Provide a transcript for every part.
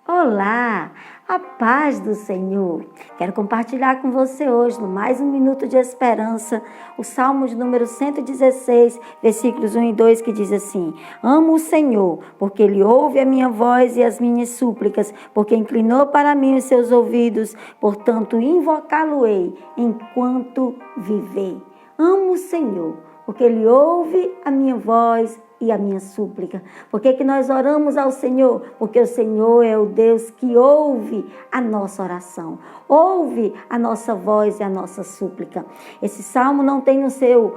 Olá, a paz do Senhor. Quero compartilhar com você hoje, no mais um minuto de esperança, o Salmo de número 116, versículos 1 e 2, que diz assim: Amo o Senhor, porque Ele ouve a minha voz e as minhas súplicas, porque inclinou para mim os seus ouvidos, portanto invocá-lo-ei enquanto viver. Amo o Senhor, porque Ele ouve a minha voz e a minha súplica. Por que nós oramos ao Senhor? Porque o Senhor é o Deus que ouve a nossa oração, ouve a nossa voz e a nossa súplica. Esse salmo não tem no seu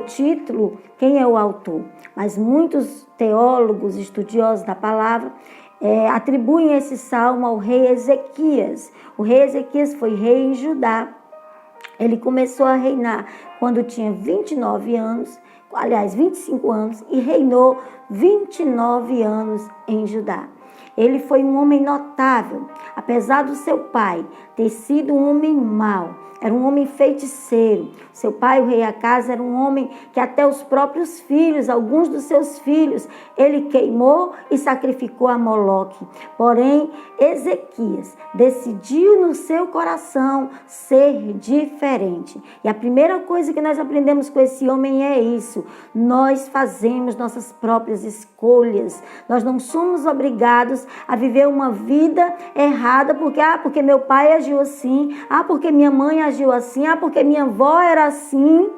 título quem é o autor, mas muitos teólogos, estudiosos da palavra, atribuem esse salmo ao rei Ezequias. O rei Ezequias foi rei em Judá. Ele começou a reinar quando tinha 25 anos, e reinou 29 anos em Judá. Ele foi um homem notável, apesar do seu pai ter sido um homem mau, era um homem feiticeiro. Seu pai, o rei Acaz, era um homem que até os próprios filhos, alguns dos seus filhos, ele queimou e sacrificou a Moloque. Porém, Ezequias decidiu no seu coração ser diferente. E a primeira coisa que nós aprendemos com esse homem é isso: nós fazemos nossas próprias escolhas. Nós não somos obrigados a viver uma vida errada porque meu pai agiu assim, porque minha mãe agiu assim, porque minha avó era assim.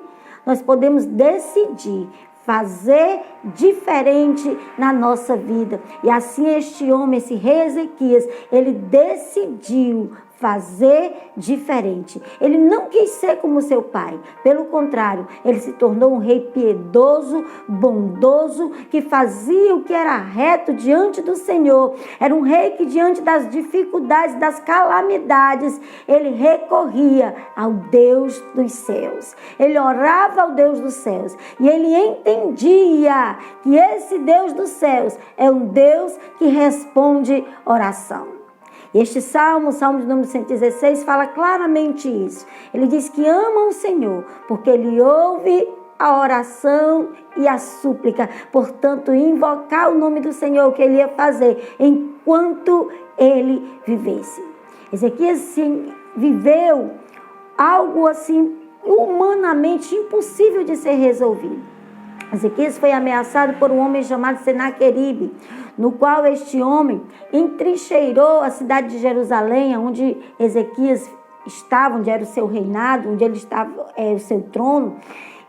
Nós podemos decidir fazer diferente na nossa vida. E assim este homem, esse rei Ezequias, ele decidiu fazer diferente. Ele não quis ser como seu pai. Pelo contrário, ele se tornou um rei piedoso, bondoso, que fazia o que era reto diante do Senhor. Era um rei que, diante das dificuldades, das calamidades, ele recorria ao Deus dos céus. Ele orava ao Deus dos céus. E ele entendia que esse Deus dos céus é um Deus que responde oração. Este salmo, o salmo de número 116, fala claramente isso. Ele diz que ama o Senhor, porque Ele ouve a oração e a súplica. Portanto, invocar o nome do Senhor, que Ele ia fazer enquanto Ele vivesse. Ezequias viveu algo assim humanamente impossível de ser resolvido. Ezequias foi ameaçado por um homem chamado Senaqueribe, no qual este homem entrincheirou a cidade de Jerusalém, onde Ezequias estava, onde era o seu reinado, onde ele estava, o seu trono.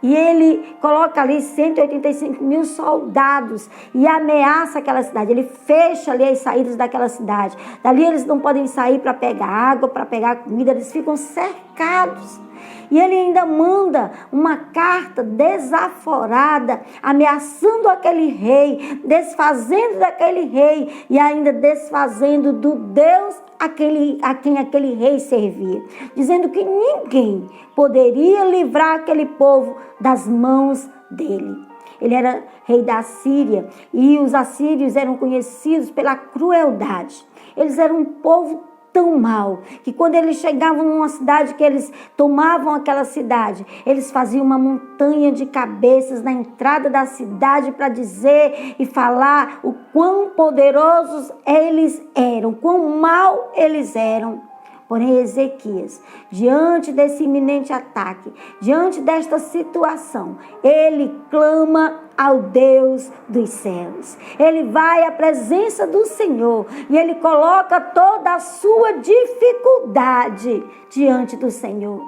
E ele coloca ali 185 mil soldados e ameaça aquela cidade. Ele fecha ali as saídas daquela cidade. Dali eles não podem sair para pegar água, para pegar comida, eles ficam cercados. E ele ainda manda uma carta desaforada, ameaçando aquele rei, desfazendo daquele rei e ainda desfazendo do Deus a quem aquele rei servia, dizendo que ninguém poderia livrar aquele povo das mãos dele. Ele era rei da Síria e os assírios eram conhecidos pela crueldade. Eles eram um povo tão mal que quando eles chegavam numa cidade, que eles tomavam aquela cidade, eles faziam uma montanha de cabeças na entrada da cidade para dizer e falar o quão poderosos eles eram, quão mal eles eram. Porém, Ezequias, diante desse iminente ataque, diante desta situação, ele clama ao Deus dos céus. Ele vai à presença do Senhor e ele coloca toda a sua dificuldade diante do Senhor.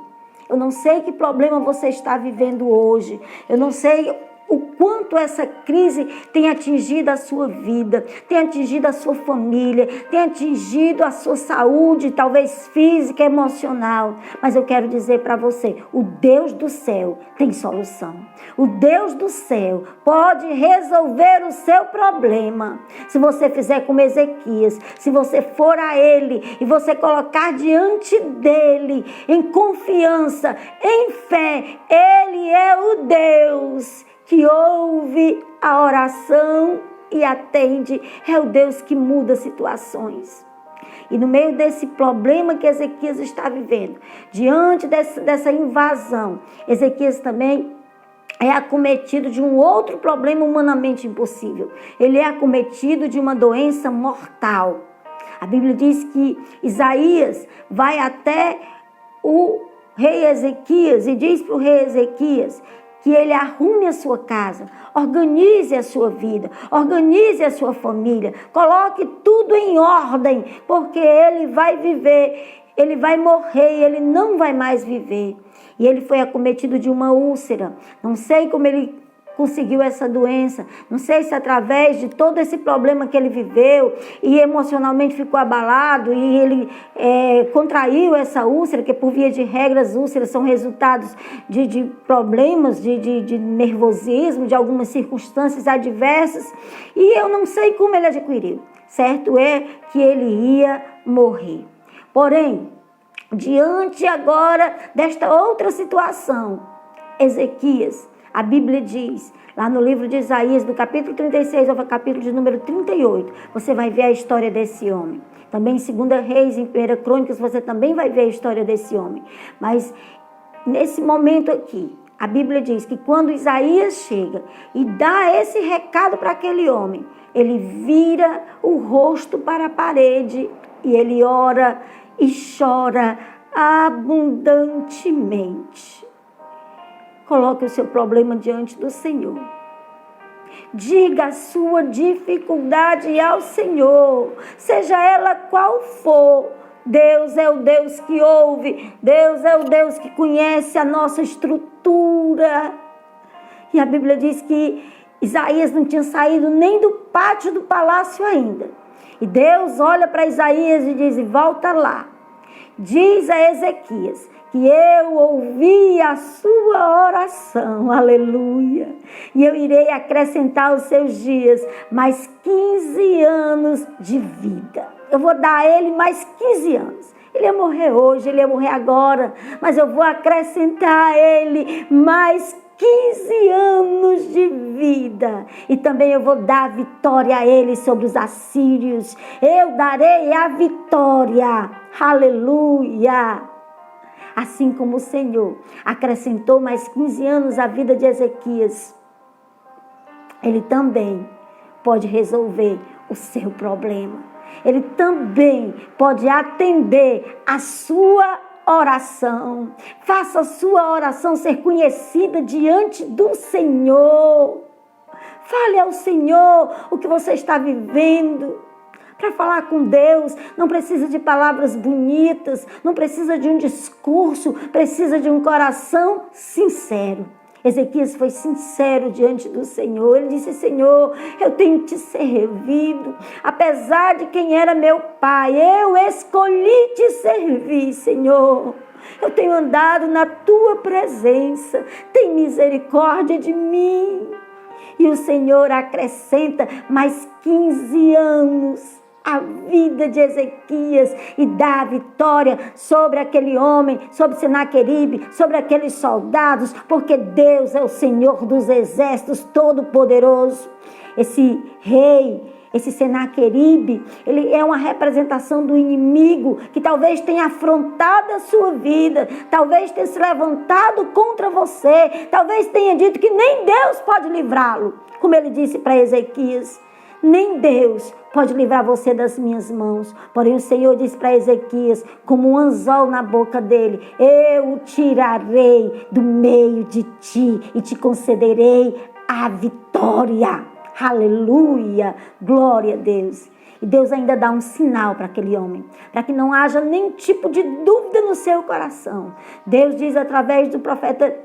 Eu não sei que problema você está vivendo hoje. Eu não sei o quanto essa crise tem atingido a sua vida, tem atingido a sua família, tem atingido a sua saúde, talvez física, emocional. Mas eu quero dizer para você, o Deus do céu tem solução. O Deus do céu pode resolver o seu problema. Se você fizer como Ezequias, se você for a Ele e você colocar diante dEle em confiança, em fé, Ele é o Deus que ouve a oração e atende, é o Deus que muda situações. E no meio desse problema que Ezequias está vivendo, diante dessa invasão, Ezequias também é acometido de um outro problema humanamente impossível. Ele é acometido de uma doença mortal. A Bíblia diz que Isaías vai até o rei Ezequias e diz para o rei Ezequias que ele arrume a sua casa, organize a sua vida, organize a sua família, coloque tudo em ordem, porque ele vai viver, ele vai morrer, ele não vai mais viver. E ele foi acometido de uma úlcera. Não sei como ele conseguiu essa doença, não sei se através de todo esse problema que ele viveu e emocionalmente ficou abalado e ele contraiu essa úlcera, que por via de regra as úlceras são resultados de problemas, de nervosismo, de algumas circunstâncias adversas, e eu não sei como ele adquiriu. Certo é que ele ia morrer. Porém, diante agora desta outra situação, Ezequias, a Bíblia diz, lá no livro de Isaías, do capítulo 36 ao capítulo de número 38, você vai ver a história desse homem. Também em 2 Reis, em 1 Crônicas, você também vai ver a história desse homem. Mas nesse momento aqui, a Bíblia diz que quando Isaías chega e dá esse recado para aquele homem, ele vira o rosto para a parede e ele ora e chora abundantemente. Coloque o seu problema diante do Senhor. Diga a sua dificuldade ao Senhor, seja ela qual for. Deus é o Deus que ouve, Deus é o Deus que conhece a nossa estrutura. E a Bíblia diz que Isaías não tinha saído nem do pátio do palácio ainda. E Deus olha para Isaías e diz: volta lá. Diz a Ezequias que eu ouvi a sua oração, aleluia, e eu irei acrescentar aos seus dias mais 15 anos de vida. Eu vou dar a ele mais 15 anos. Ele ia morrer hoje, ele ia morrer agora, mas eu vou acrescentar a ele mais 15 anos de vida. E também eu vou dar vitória a ele sobre os assírios. Eu darei a vitória. Aleluia. Assim como o Senhor acrescentou mais 15 anos à vida de Ezequias, ele também pode resolver o seu problema. Ele também pode atender a sua oração. Faça a sua oração ser conhecida diante do Senhor. Fale ao Senhor o que você está vivendo. Para falar com Deus, não precisa de palavras bonitas, não precisa de um discurso, precisa de um coração sincero. Ezequias foi sincero diante do Senhor. Ele disse: Senhor, eu tenho te servido. Apesar de quem era meu pai, eu escolhi te servir, Senhor. Eu tenho andado na tua presença. Tem misericórdia de mim. E o Senhor acrescenta mais 15 anos a vida de Ezequias e dá a vitória sobre aquele homem, sobre Senaqueribe, sobre aqueles soldados, porque Deus é o Senhor dos exércitos todo-poderoso. Esse rei, esse Senaqueribe, ele é uma representação do inimigo que talvez tenha afrontado a sua vida, talvez tenha se levantado contra você, talvez tenha dito que nem Deus pode livrá-lo, como ele disse para Ezequias. Nem Deus pode livrar você das minhas mãos. Porém o Senhor disse para Ezequias, como um anzol na boca dele: eu o tirarei do meio de ti e te concederei a vitória. Aleluia, glória a Deus. E Deus ainda dá um sinal para aquele homem, para que não haja nenhum tipo de dúvida no seu coração. Deus diz através do profeta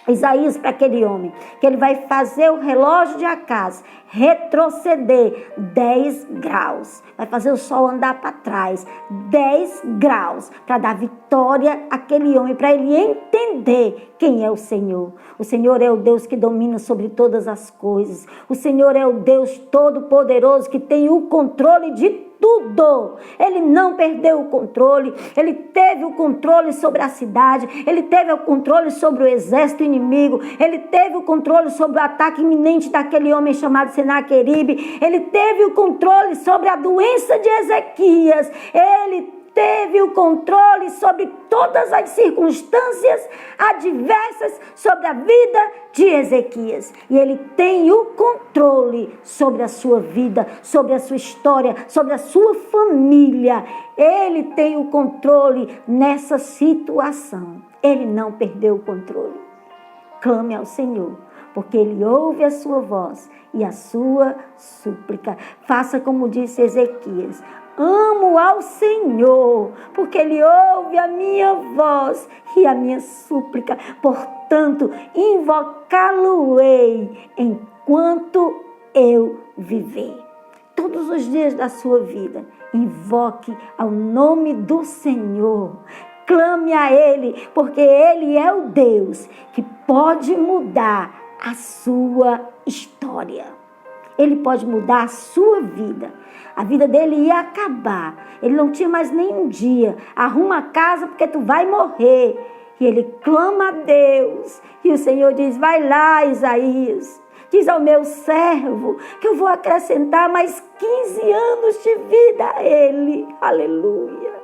Isaías para aquele homem que ele vai fazer o relógio de Acás retroceder 10 graus. Vai fazer o sol andar para trás 10 graus para dar vitória àquele homem, para ele entender quem é o Senhor. O Senhor é o Deus que domina sobre todas as coisas. O Senhor é o Deus todo-poderoso que tem o controle de tudo. Ele não perdeu o controle. Ele teve o controle sobre a cidade. Ele teve o controle sobre o exército inimigo. Ele teve o controle sobre o ataque iminente daquele homem chamado Senaqueribe. Ele teve o controle sobre a doença de Ezequias. Ele teve o controle sobre todas as circunstâncias adversas sobre a vida de Ezequias. E ele tem o controle sobre a sua vida, sobre a sua história, sobre a sua família. Ele tem o controle nessa situação. Ele não perdeu o controle. Clame ao Senhor, porque Ele ouve a sua voz e a sua súplica. Faça como disse Ezequias: amo ao Senhor, porque Ele ouve a minha voz e a minha súplica. Portanto, invocá-lo-ei enquanto eu viver. Todos os dias da sua vida, invoque ao nome do Senhor. Clame a Ele, porque Ele é o Deus que pode mudar a sua história. Ele pode mudar a sua vida. A vida dele ia acabar. Ele não tinha mais nenhum dia. Arruma a casa porque tu vai morrer. E ele clama a Deus. E o Senhor diz: vai lá, Isaías. Diz ao meu servo que eu vou acrescentar mais 15 anos de vida a ele. Aleluia.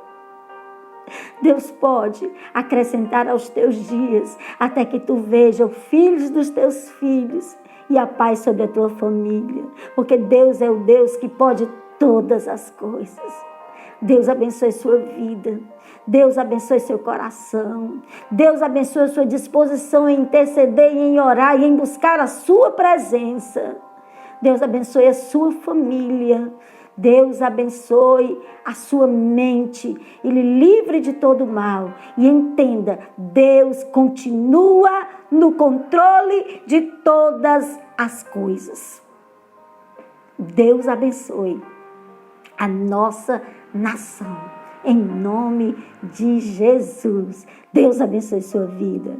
Deus pode acrescentar aos teus dias até que tu veja os filhos dos teus filhos e a paz sobre a tua família, porque Deus é o Deus que pode todas as coisas. Deus abençoe sua vida, Deus abençoe seu coração, Deus abençoe sua disposição em interceder, em orar e em buscar a sua presença. Deus abençoe a sua família. Deus abençoe a sua mente, Ele livre de todo mal. E entenda, Deus continua no controle de todas as coisas. Deus abençoe a nossa nação, em nome de Jesus. Deus abençoe sua vida.